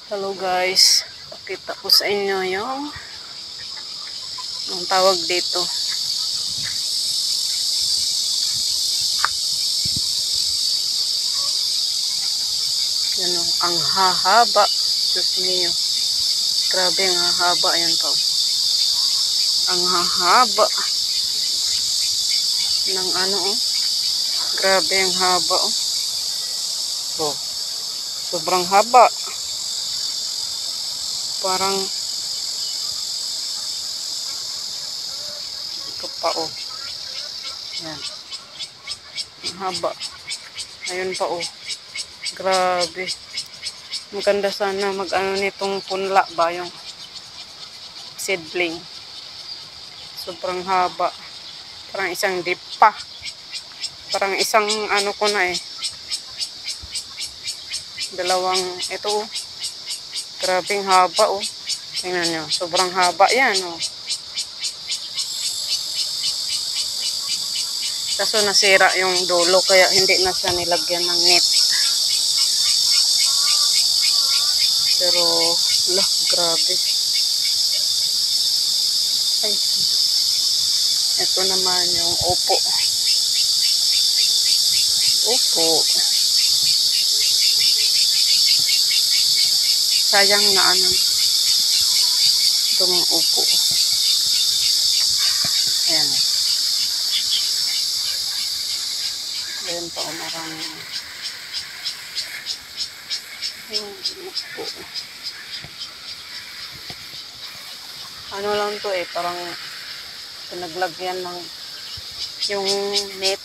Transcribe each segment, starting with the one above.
Hello guys, pakita ko sa inyo yung ang tawag dito. Yan o, ang hahaba. Diyos niyo. Grabe ang hahaba. Ayan po. Ang hahaba ng ano o. Grabe ang haba o. Oh, sobrang haba. Parang ito pa o. Yan. Ang haba. Ayun pa o. Grabe. Maganda sana mag-ano nitong punla ba yung seedling. Sobrang haba. Parang isang dip pa. Parang isang ano ko na eh. Dalawang ito oh. Grabing haba oh. Tingnan nyo. Sobrang haba yan oh. Kaso nasira yung dulo kaya hindi na siya nilagyan ng net. Pero lah, grabe. Ay. Ito naman yung upo. Upo. Sayang na ano. Ito mga upo. Ayan. Ayan pa marami. Yung upo. Ano lang to eh. Parang pinaglagyan ng yung net.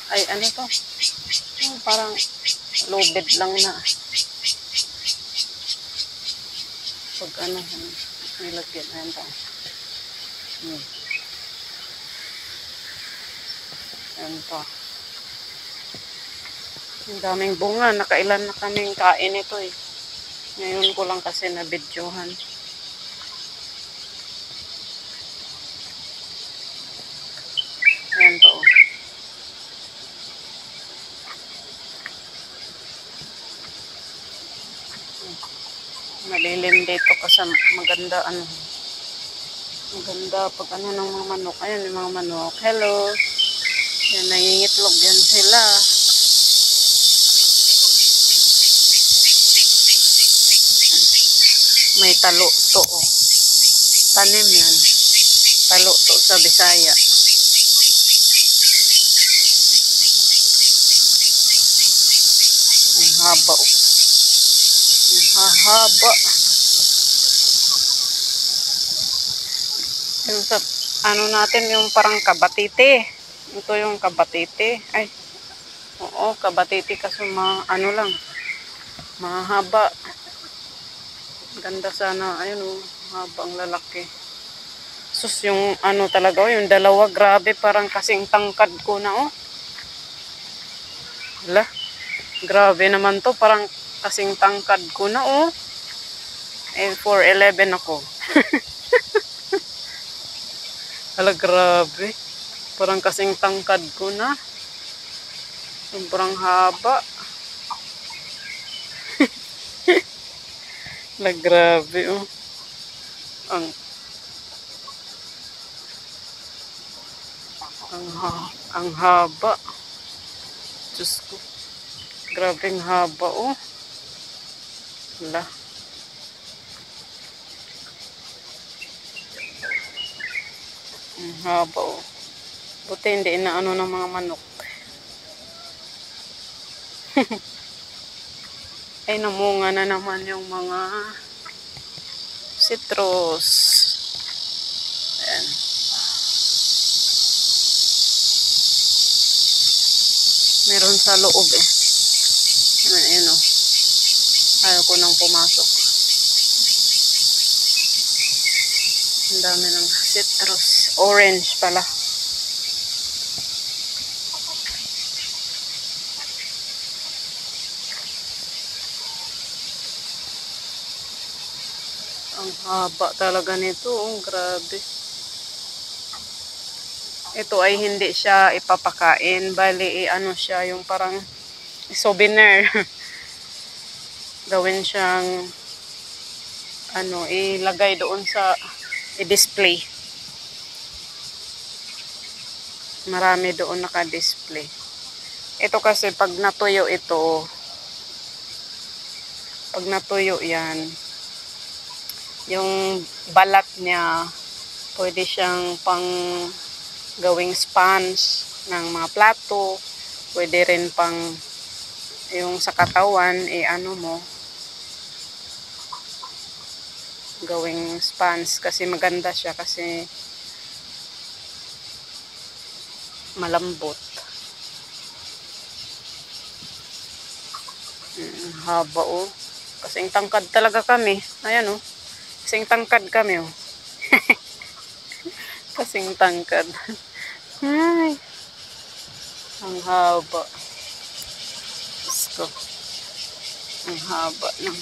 Ay ano to? Yung parang low bed lang na. Pag ano, nilagyan. Ayan pa. Ayan pa. Ang daming bunga. Nakailan na kaming kain ito eh. Ngayon ko lang kasi na-videohan. Ayan pa oh. Malilim dito kasi maganda ano. Maganda pag ano ng mga manok. Ayan yung mga manok. Hello. Yan, nangingitlog yan sila. May talo to oh. Tanim yan. Talo to sa Bisaya. Ang haba oh. Ang hahaba. Yung sa ano natin yung parang kabatite. Ito yung kabatite. Ay. Oo, kabatite kasi ano lang. Mahaba. Ganda sana. Ayun oh. Habang lalaki. Sus yung ano talaga oh. Yung dalawa grabe parang kasing tangkad ko na oh. Hala. Grabe naman to. Parang kasing tangkad ko na oh. Eh 4'11 ako. Hala grabe. Parang kasing tangkad ko na. Sobrang haba. Hala grabe oh. Ang haba. Diyos ko. Grabing haba oh. Hala. Ang haba oh. Buti hindi inaano ng mga manok. Ay namunga na naman yung mga citrus. Ayan. Meron sa loob eh. Ayan oh. Ayaw ko nang pumasok. Ang dami ng citrus. Orange pala. Ang haba talaga nito. Oh, grabe. Ito ay hindi siya ipapakain. Bali, ano siya, yung parang souvenir. gawin siyang ilagay doon sa i-display. Marami doon naka-display. Ito kasi pag natuyo yan, yung balat niya, pwede siyang pang gawing sponge ng mga plato. Pwede rin pang yung sa katawan, gawing sponge kasi maganda siya kasi malambot. Haba oh. Kasing tangkad talaga kami. Ayan oh. Kasing tangkad kami oh. Kasing tangkad. Ay. Ang haba. Gusto. Ang haba ng.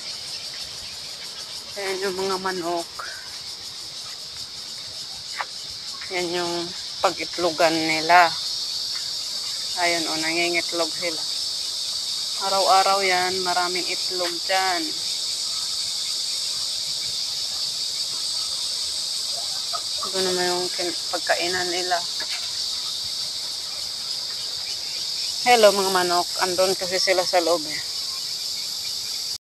Ayan yung mga manok. Yan yung pag-itlogan nila. Ayun o, nangingitlog sila. Araw-araw yan, maraming itlog dyan. Ito naman yung pagkainan nila. Hello mga manok, andun kasi sila sa loob eh.